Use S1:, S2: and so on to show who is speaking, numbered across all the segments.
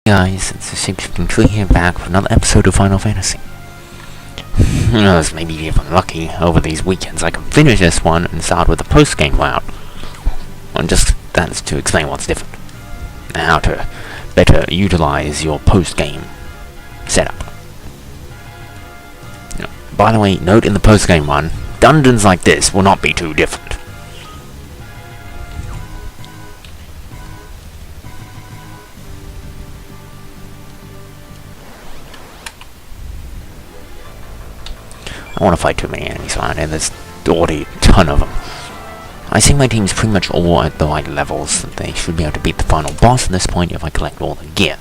S1: Guys, it's Shapeshifting here back with another episode of Final Fantasy. Who knows, maybe if I'm lucky, over these weekends I can finish this one and start with the post-game route. And just, that's to explain what's different. And how to better utilize your post-game setup. By the way, note in the post-game one, dungeons like this will not be too different. I don't want to fight too many enemies around here, there's already a ton of them. I see my team's pretty much all at the right levels, that they should be able to beat the final boss at this point if I collect all the gear.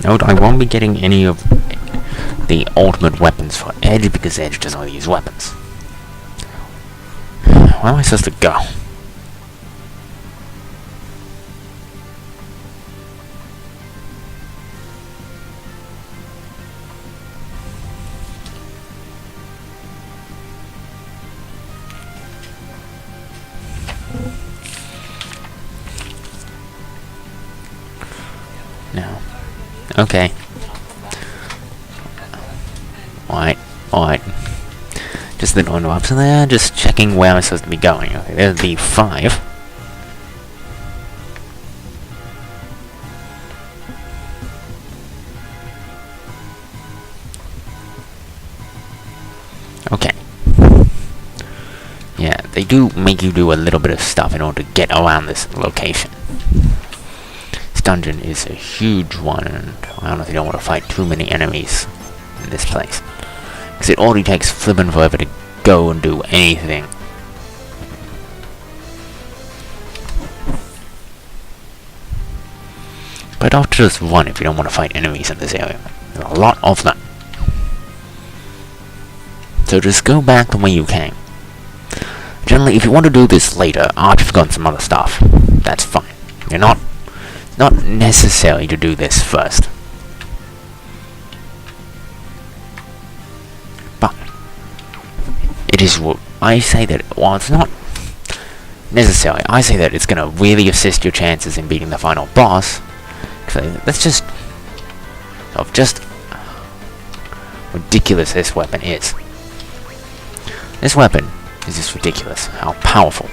S1: Note, I won't be getting any of the ultimate weapons for Edge, because Edge doesn't really use weapons. Where am I supposed to go? No. Okay. Alright. Just the normal ups in there, just checking where I'm supposed to be going. Okay, there's the 5. Okay. Yeah, they do make you do a little bit of stuff in order to get around this location. This dungeon is a huge one, and I honestly don't want to fight too many enemies in this place. Because it already takes flippin' forever to go and do anything. But after just run if you don't want to fight enemies in this area. There are a lot of them. So just go back the way you came. Generally, if you want to do this later, after you've gotten some other stuff, that's fine. You're not necessary to do this first. But it is what I say that while it's not necessary, I say that it's gonna really assist your chances in beating the final boss. So that's just ridiculous this weapon is. This weapon is just ridiculous how powerful.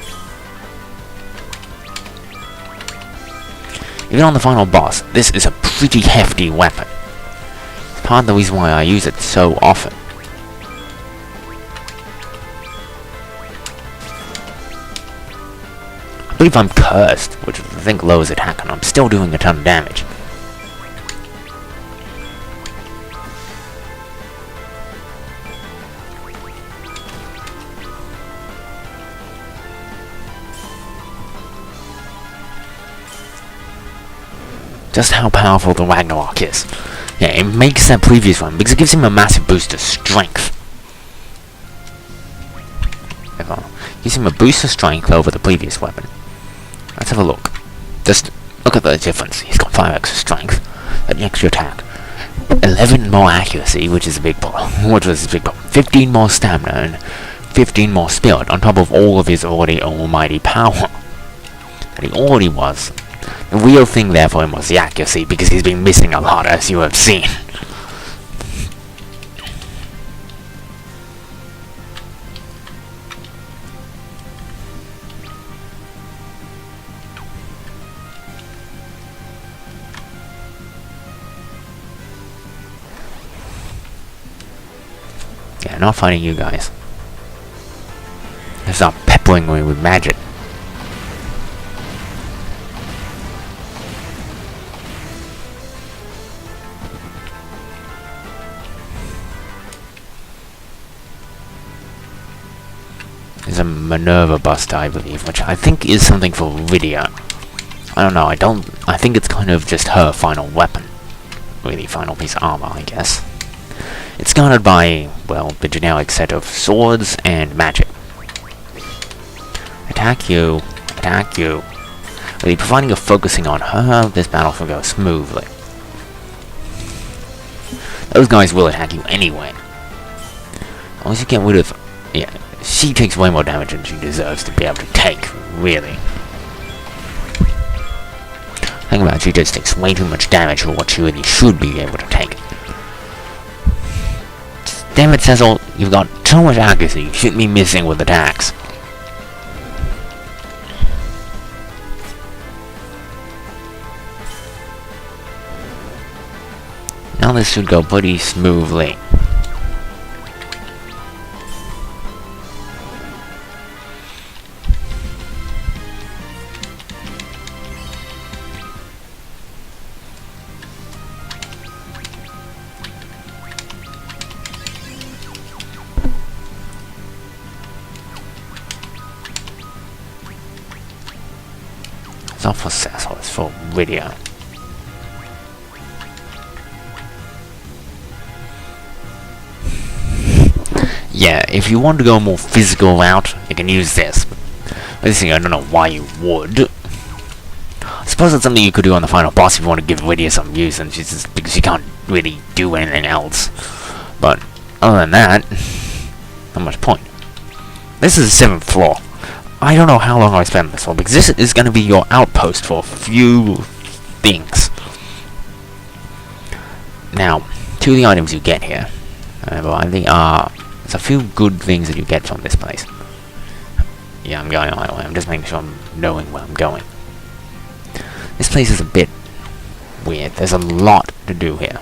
S1: Even on the final boss, this is a pretty hefty weapon. It's part of the reason why I use it so often. I believe I'm cursed, which I think lowers attack, and I'm still doing a ton of damage. Just how powerful the Ragnarok is. Yeah, it makes that previous one, because it gives him a massive boost of strength. Gives him a boost of strength over the previous weapon. Let's have a look. Just look at the difference. He's got 5 extra strength, an extra attack, 11 more accuracy, which is a big problem. 15 more stamina, and 15 more spirit, on top of all of his already almighty power that he already was. The real thing there for him was the accuracy, because he's been missing a lot, as you have seen. Yeah, not fighting you guys. Just start peppering me with magic. There's a Minerva bust, I believe, which I think is something for Lydia. I don't know, I think it's kind of just her final weapon. Really, final piece of armor, I guess. It's guarded by, well, the generic set of swords and magic. Attack you. Really, providing you're focusing on her, this battle will go smoothly. Those guys will attack you anyway. As long as you get rid of... yeah, She takes way more damage than she deserves to be able to take, really. Think about it, she just takes way too much damage for what she really should be able to take. Damn it, Cecil, you've got so much accuracy, you shouldn't be missing with attacks. Now this should go pretty smoothly. It's not for Cecil, it's for video. Yeah, if you want to go a more physical route, you can use this. But this thing, I don't know why you would. I suppose it's something you could do on the final boss if you want to give Lydia some use, and she's just, because she can't really do anything else. But other than that, not much point. This is the 7th floor. I don't know how long I spent on this floor, because this is going to be your outpost for a few things. Now, two of the items you get here, I think are... There's a few good things that you get from this place. Yeah, I'm going my way. I'm just making sure I'm knowing where I'm going. This place is a bit weird. There's a lot to do here.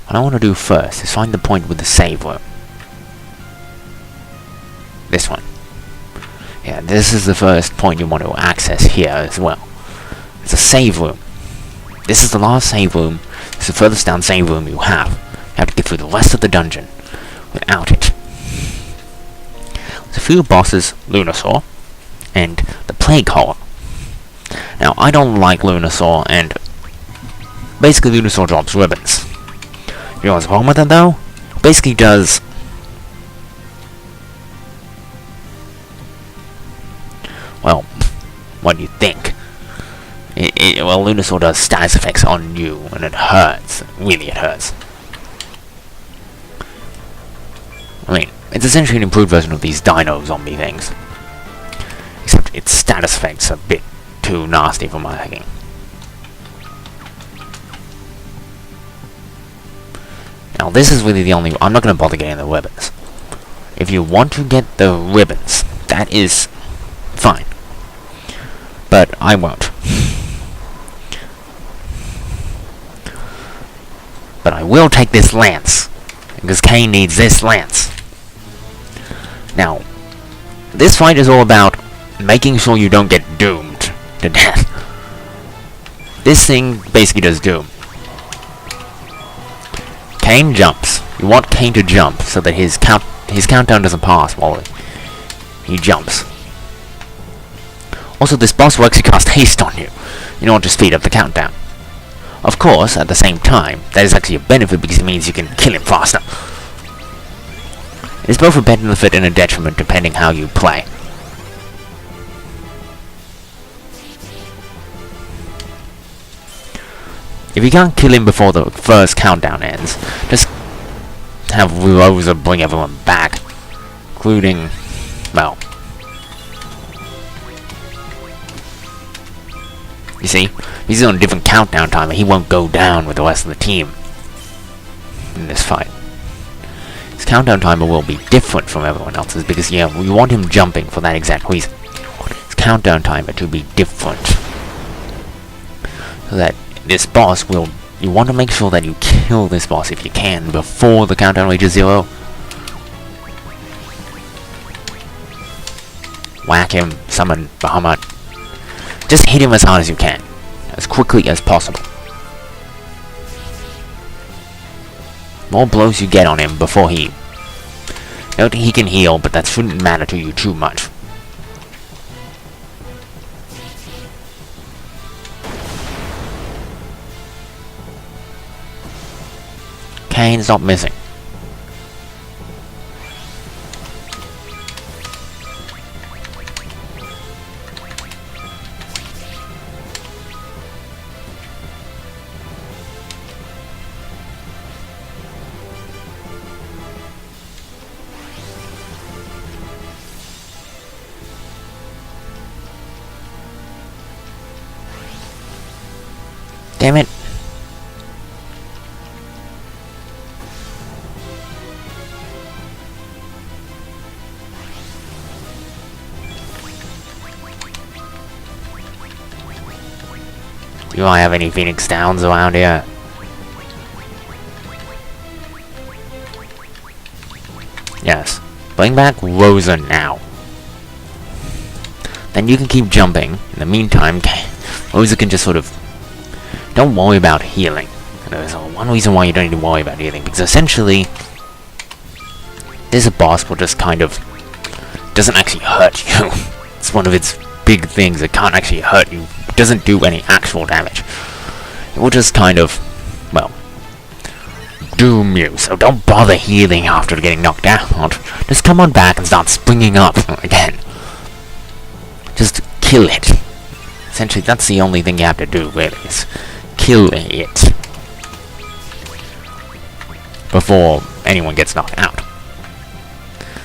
S1: What I want to do first is find the point with the save room. This one. Yeah, this is the first point you want to access here as well. It's a save room. This is the last save room. It's the furthest down save room you have. You have to get through the rest of the dungeon without it. There's a few bosses, Lunasaur, and the Plague Hole. Now, I don't like Lunasaur, and basically Lunasaur drops ribbons. You know what's wrong with it though? It basically does... Well, what do you think? Well, Lunasaur does status effects on you, and it hurts. Really, it hurts. I mean, it's essentially an improved version of these dino zombie things. Except its status effects are a bit too nasty for my liking. Now, this is really the only... I'm not going to bother getting the ribbons. If you want to get the ribbons, that is fine. But I won't. But I will take this lance, because Kane needs this lance. Now, this fight is all about making sure you don't get doomed to death. This thing basically does doom. Kane jumps. You want Kane to jump so that his countdown doesn't pass while he jumps. Also, this boss will actually cast haste on you in order to speed up the countdown. Of course, at the same time, that is actually a benefit because it means you can kill him faster. It's both a benefit and a detriment depending how you play. If you can't kill him before the first countdown ends, just have Rosa bring everyone back, including, well... You see, he's on a different countdown timer. He won't go down with the rest of the team in this fight. His countdown timer will be different from everyone else's because, yeah, we want him jumping for that exact reason. His countdown timer to be different. So that this boss will... You want to make sure that you kill this boss if you can before the countdown reaches 0. Whack him, summon Bahamut. Just hit him as hard as you can, as quickly as possible. More blows you get on him before he... Note he can heal, but that shouldn't matter to you too much. Kane, stop missing. Do I have any Phoenix Downs around here? Yes. Bring back Rosa now. Then you can keep jumping. In the meantime, Rosa can just sort of... Don't worry about healing. There's one reason why you don't need to worry about healing, because essentially, this boss will just kind of... doesn't actually hurt you. It's one of its big things. It can't actually hurt you. It doesn't do any actual damage. It will just kind of, well, doom you. So don't bother healing after getting knocked out. Just come on back and start springing up again. Just kill it. Essentially, that's the only thing you have to do, really, is kill it before anyone gets knocked out.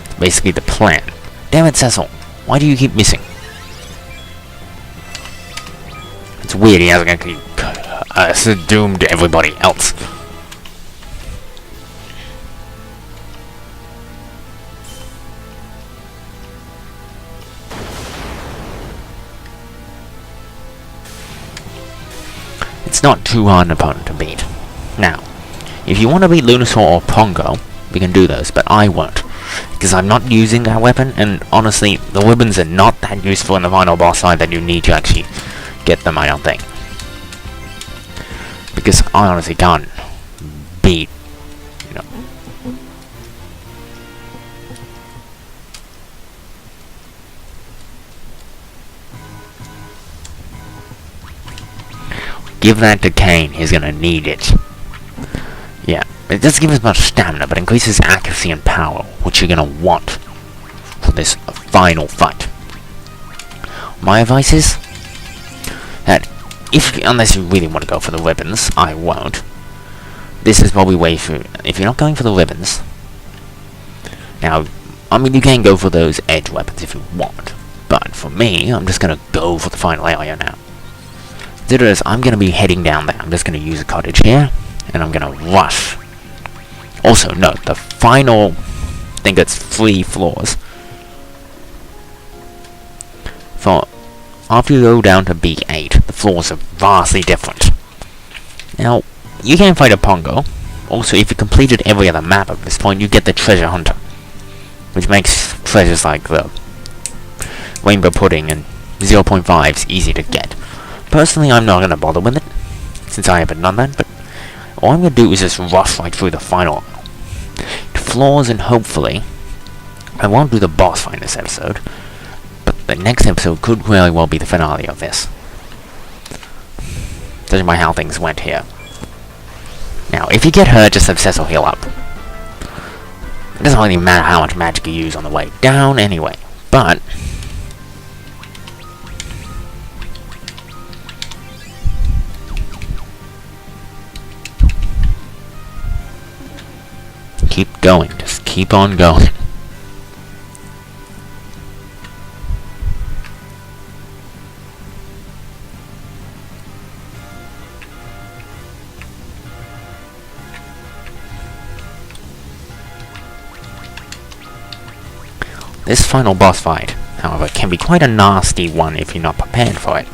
S1: It's basically the plan. Damn it, Cecil. Why do you keep missing? It's weird, he hasn't actually doomed everybody else. It's not too hard an opponent to beat. Now, if you want to beat Lunasaur or Pongo, we can do those, but I won't. Because I'm not using that weapon, and honestly, the weapons are not that useful in the final boss fight that you need to actually get them, I don't think. Because I honestly can't beat, you know. Give that to Kane, he's gonna need it. Yeah, it doesn't give as much stamina, but increases accuracy and power, which you're gonna want for this final fight. My advice is that unless you really want to go for the weapons, I won't. This is probably way through. If you're not going for the weapons, now, I mean, you can go for those edge weapons if you want, but for me, I'm just gonna go for the final area now. Consider this, I'm gonna be heading down there. I'm just gonna use a cottage here, and I'm gonna rush. Also, note, the final, I think it's 3 floors. For after you go down to B8, the floors are vastly different. Now, you can fight a Pongo. Also, if you completed every other map at this point, you get the Treasure Hunter, which makes treasures like the Rainbow Pudding and 0.5s easy to get. Personally, I'm not going to bother with it, since I haven't done that, but all I'm going to do is just rush right through the final floors, and hopefully, I won't do the boss fight in this episode, but the next episode could very well be the finale of this. Judging by how things went here. Now, if you get hurt, just have Cecil heal up. It doesn't really matter how much magic you use on the way down anyway, but keep going, just keep on going. This final boss fight, however, can be quite a nasty one if you're not prepared for it.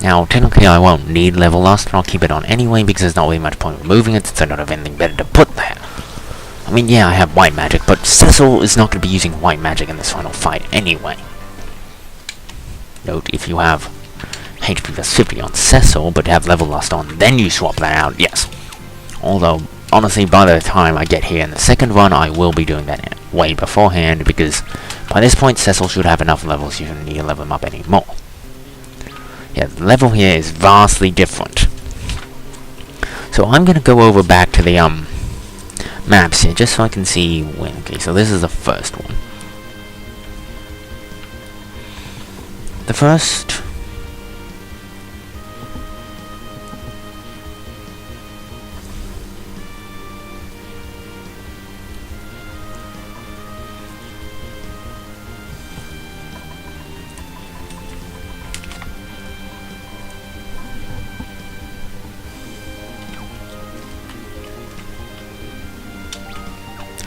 S1: Now, technically I won't need level lust, and I'll keep it on anyway, because there's not really much point removing it, since I don't have anything better to put there. I mean, yeah, I have white magic, but Cecil is not going to be using white magic in this final fight anyway. Note, if you have HP plus 50 on Cecil, but have level lust on, then you swap that out, yes. Although, honestly, by the time I get here in the second run, I will be doing that way beforehand, because by this point, Cecil should have enough levels, you don't need to level him up anymore. Yeah, the level here is vastly different. So I'm gonna go over back to the maps here, just so I can see when. Okay, so this is the first one. The first...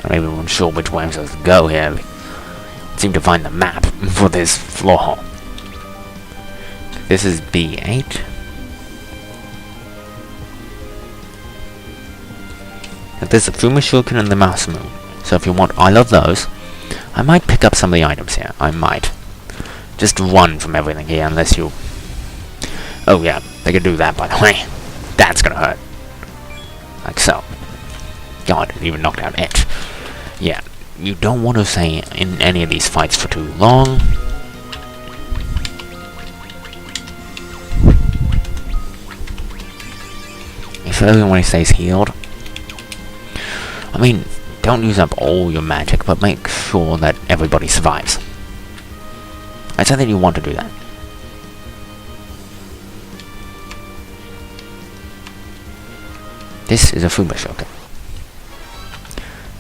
S1: I'm not even sure which way I'm supposed to go here. Seem to find the map for this floor. This is B8. There's the Fuma Shuriken and the Mouse Moon. So if you want, I love those. I might pick up some of the items here. I might. Just run from everything here unless you... Oh yeah, they can do that by the way. That's gonna hurt. Like so. God, it even knocked out Edge. Yeah, you don't want to stay in any of these fights for too long. If everyone stays healed. I mean, don't use up all your magic, but make sure that everybody survives. I'd say that you want to do that. This is a Fuma Shuriken.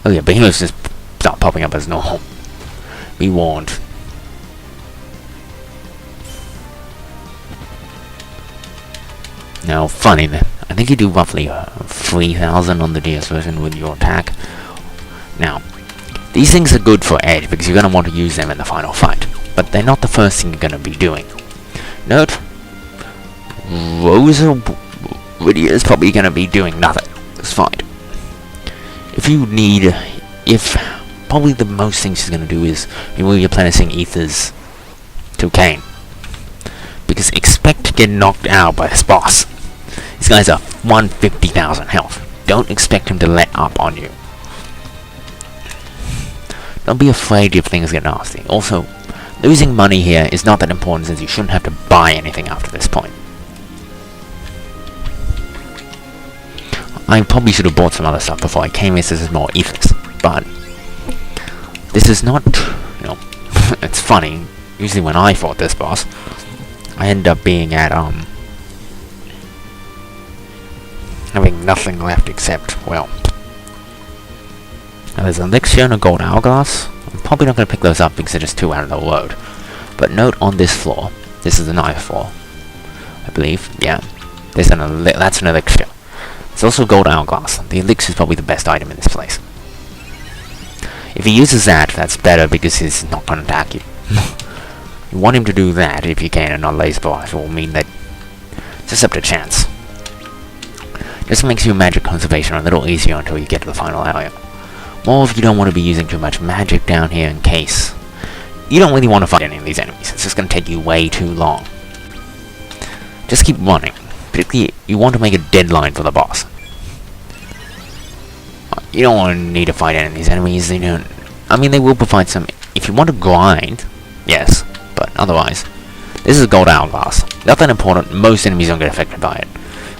S1: Oh yeah, behemoths just start popping up as normal. Be warned. Now, funny then. I think you do roughly 3,000 on the DS version with your attack. Now, these things are good for Edge because you're going to want to use them in the final fight. But they're not the first thing you're going to be doing. Note, Rosa Lydia is probably going to be doing nothing this fight. Probably the most thing she's going to do is be replenishing ethers to Kane. Because expect to get knocked out by this boss. These guys are 150,000 health. Don't expect him to let up on you. Don't be afraid if things get nasty. Also, losing money here is not that important since you shouldn't have to buy anything after this point. I probably should have bought some other stuff before I came here, so this is more ethers. But this is not, you know, it's funny. Usually when I fought this boss, I end up being at, having nothing left except, well, now there's an elixir and a gold hourglass. I'm probably not going to pick those up because they're just too out of the road. But note on this floor, this is the 9th floor, I believe, yeah, that's an elixir. There's also gold hourglass. The elixir is probably the best item in this place. If he uses that, that's better because he's not going to attack you. You want him to do that if you can and not laser blast. It will mean that it's just up to chance. This makes your magic conservation a little easier until you get to the final area. More if you don't want to be using too much magic down here in case you don't really want to fight any of these enemies. It's just going to take you way too long. Just keep running. Particularly, you want to make a deadline for the boss. You don't want to need to fight any of these enemies. They don't. I mean, they will provide some. If you want to grind, yes, but otherwise, this is gold hourglass. Not that important. Most enemies don't get affected by it.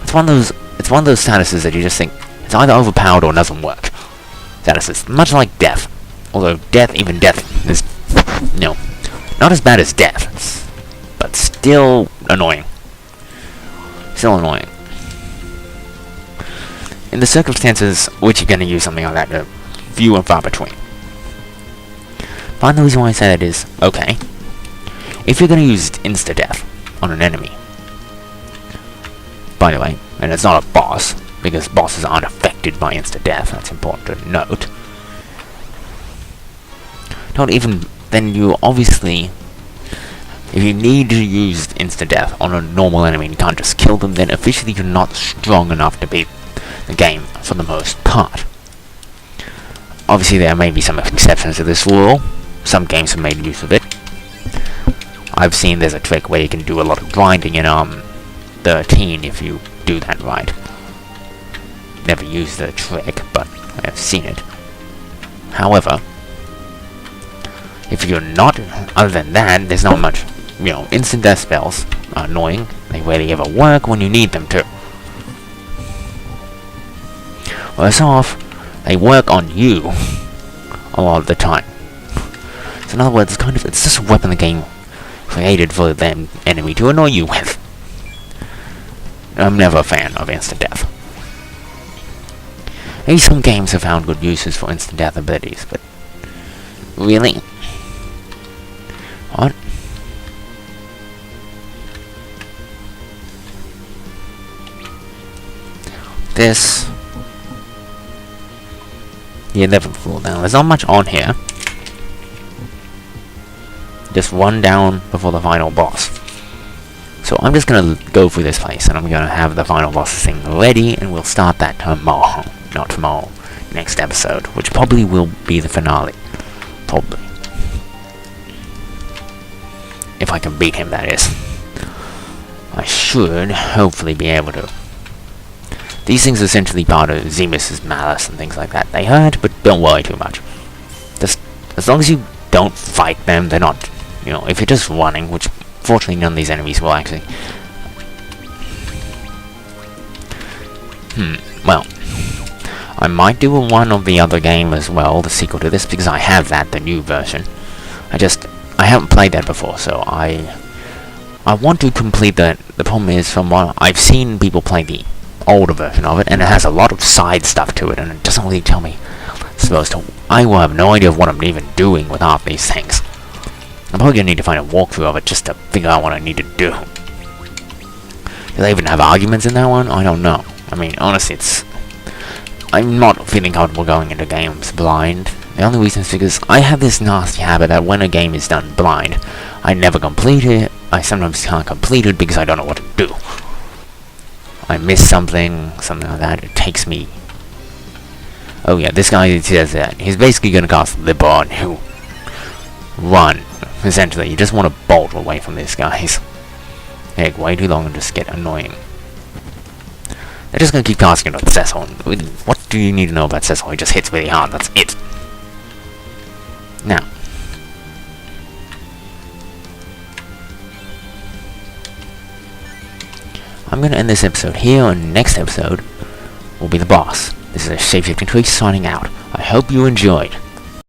S1: It's one of those. It's one of those statuses that you just think it's either overpowered or doesn't work. Statuses, much like death. Although even death is, no, not as bad as death, but still annoying. Still annoying. In the circumstances which you're going to use something like that, are few and far between. Find the reason why I say that is, okay, if you're going to use insta-death on an enemy, by the way, and it's not a boss, because bosses aren't affected by insta-death, that's important to note. Then you obviously, if you need to use insta-death on a normal enemy and you can't just kill them, then officially you're not strong enough to beat the game for the most part. Obviously there may be some exceptions to this rule. Some games have made use of it. I've seen there's a trick where you can do a lot of grinding in 13 if you do that right. Never used the trick, but I have seen it. However, if you're not, other than that, there's not much, you know, instant death spells are annoying. They rarely ever work when you need them to. Worse off, they work on you a lot of the time. So in other words, it's just a weapon the game created for the enemy to annoy you with. I'm never a fan of instant death. Maybe some games have found good uses for instant death abilities, but really? What? This the 11th floor down. There's not much on here. Just one down before the final boss. So I'm just gonna go through this place, and I'm gonna have the final boss thing ready, and we'll start that tomorrow. Not tomorrow. Next episode, which probably will be the finale. Probably. If I can beat him, that is. I should hopefully be able to. These things are essentially part of Zemus's malice and things like that. They hurt, but don't worry too much. Just as long as you don't fight them, they're not, you know, if you're just running, which fortunately none of these enemies will actually. Well, I might do a one of the other game as well, the sequel to this, because I have that, the new version. I haven't played that before, so I want to complete that. The problem is, from what I've seen people play the older version of it, and it has a lot of side stuff to it, and it doesn't really tell me supposed to. I will have no idea of what I'm even doing with half these things. I'm probably gonna need to find a walkthrough of it just to figure out what I need to do. Do they even have arguments in that one? I don't know. I mean, honestly, I'm not feeling comfortable going into games blind. The only reason is because I have this nasty habit that when a game is done blind, I never complete it. I sometimes can't complete it because I don't know what to do. I miss something like that. It takes me. Oh yeah, this guy says that he's basically gonna cast the bar on you. Run. Essentially, you just want to bolt away from these guys. They take way too long and just get annoying. They're just gonna keep casting on Cecil. What do you need to know about Cecil? He just hits really hard. That's it. Now. I'm going to end this episode here, and next episode will be the boss. This is a Shape-Shifting Tweak signing out. I hope you enjoyed.